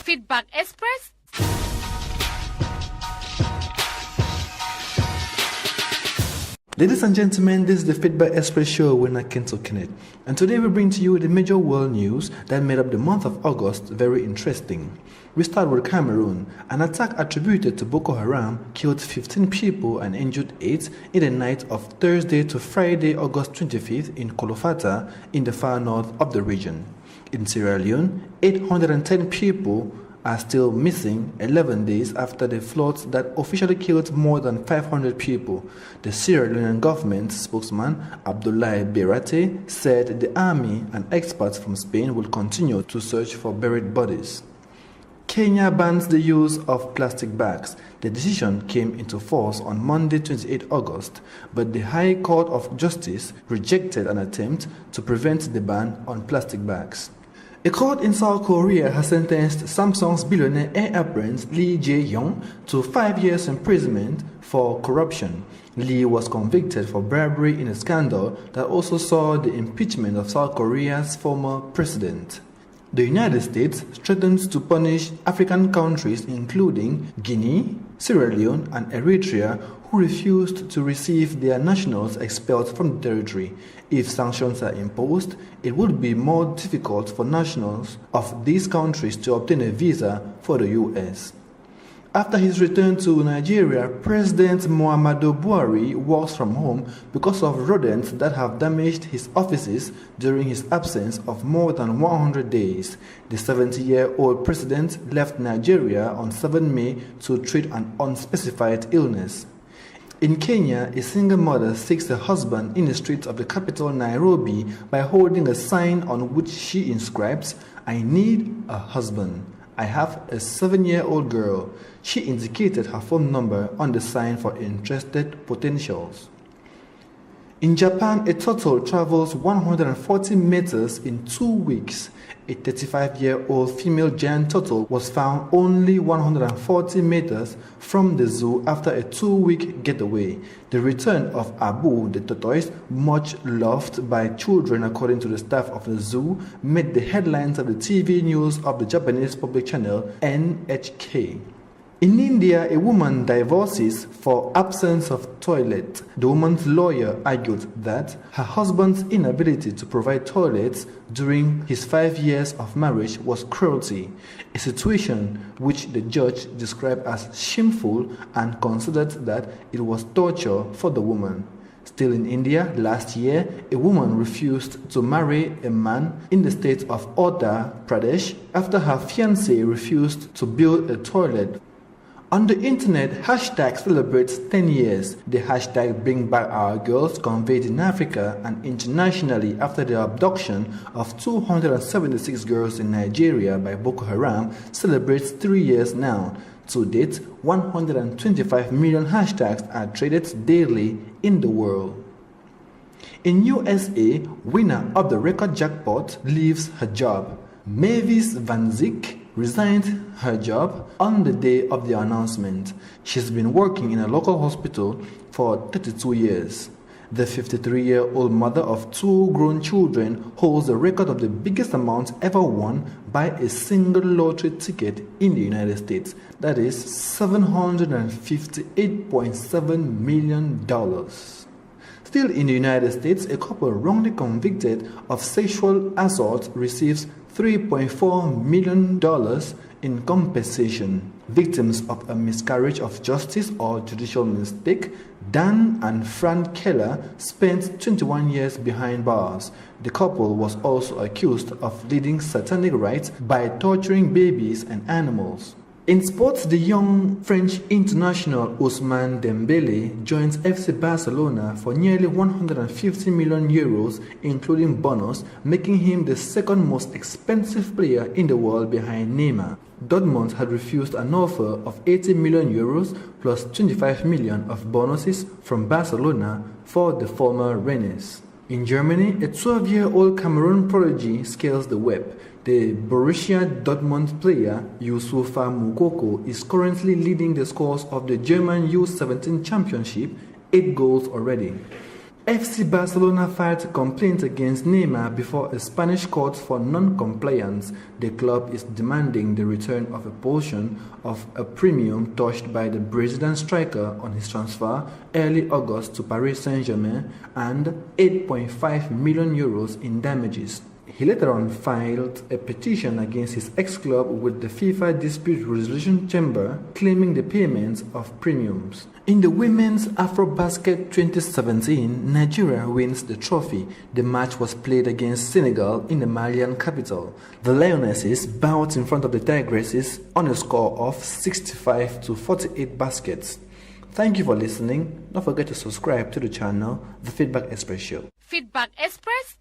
Feedback Express. Ladies and gentlemen, this is the Feedback Express show with Kenneth. And today we bring to you the major world news that made up the month of August very interesting. We start with Cameroon. An attack attributed to Boko Haram killed 15 people and injured 8 in the night of Thursday to Friday, August 25th in Kolofata in the far north of the region. In Sierra Leone, 810 people are still missing 11 days after the floods that officially killed more than 500 people. The Sierra Leonean government spokesman Abdoulaye Berate said the army and experts from Spain will continue to search for buried bodies. Kenya bans the use of plastic bags. The decision came into force on Monday, 28 August, but the High Court of Justice rejected an attempt to prevent the ban on plastic bags. A court in South Korea has sentenced Samsung's billionaire heir apparent Lee Jae-yong to 5 years imprisonment for corruption. Lee was convicted for bribery in a scandal that also saw the impeachment of South Korea's former president. The United States threatens to punish African countries including Guinea, Sierra Leone, and Eritrea who refused to receive their nationals expelled from the territory. If sanctions are imposed, it would be more difficult for nationals of these countries to obtain a visa for the U.S. After his return to Nigeria, President Muhammadu Buhari works from home because of rodents that have damaged his offices during his absence of more than 100 days. The 70-year-old president left Nigeria on 7 May to treat an unspecified illness. In Kenya, a single mother seeks her husband in the streets of the capital Nairobi by holding a sign on which she inscribes, "I need a husband. I have a 7-year-old girl." She indicated her phone number on the sign for interested potentials. In Japan, a turtle travels 140 meters in 2 weeks. A 35-year-old female giant turtle was found only 140 meters from the zoo after a 2-week getaway. The return of Abu the tortoise, much loved by children according to the staff of the zoo, made the headlines of the TV news of the Japanese public channel NHK. In India, a woman divorces for absence of toilet. The woman's lawyer argued that her husband's inability to provide toilets during his 5 years of marriage was cruelty, a situation which the judge described as shameful and considered that it was torture for the woman. Still in India, last year, a woman refused to marry a man in the state of Uttar Pradesh after her fiancé refused to build a toilet. On the internet, hashtag celebrates 10 years. The hashtag Bring Back Our Girls, conveyed in Africa and internationally after the abduction of 276 girls in Nigeria by Boko Haram, celebrates 3 years now. To date, 125 million hashtags are traded daily in the world. In USA, winner of the record jackpot leaves her job. Mavis Van Zyk resigned her job on the day of the announcement. She's been working in a local hospital for 32 years. The 53-year-old mother of 2 grown children holds the record of the biggest amount ever won by a single lottery ticket in the United States. That is $758.7 million. Still in the United States, a couple wrongly convicted of sexual assault receives $3.4 million in compensation. Victims of a miscarriage of justice or judicial mistake, Dan and Fran Keller spent 21 years behind bars. The couple was also accused of leading satanic rites by torturing babies and animals. In sports, the young French international Ousmane Dembélé joins FC Barcelona for nearly 150 million euros, including bonus, making him the second most expensive player in the world behind Neymar. Dortmund had refused an offer of 80 million euros plus 25 million of bonuses from Barcelona for the former Rennes. In Germany, a 12-year-old Cameroon prodigy scales the web. The Borussia Dortmund player Youssoufa Moukoko is currently leading the scores of the German U17 Championship, 8 goals already. FC Barcelona filed a complaint against Neymar before a Spanish court for non-compliance. The club is demanding the return of a portion of a premium touched by the Brazilian striker on his transfer early August to Paris Saint-Germain and €8.5 million in damages. He later on filed a petition against his ex-club with the FIFA Dispute Resolution Chamber, claiming the payment of premiums. In the Women's Afrobasket 2017, Nigeria wins the trophy. The match was played against Senegal in the Malian capital. The Lionesses bowed in front of the Tigresses on a score of 65-48 baskets. Thank you for listening. Don't forget to subscribe to the channel, The Feedback Express Show. Feedback Express?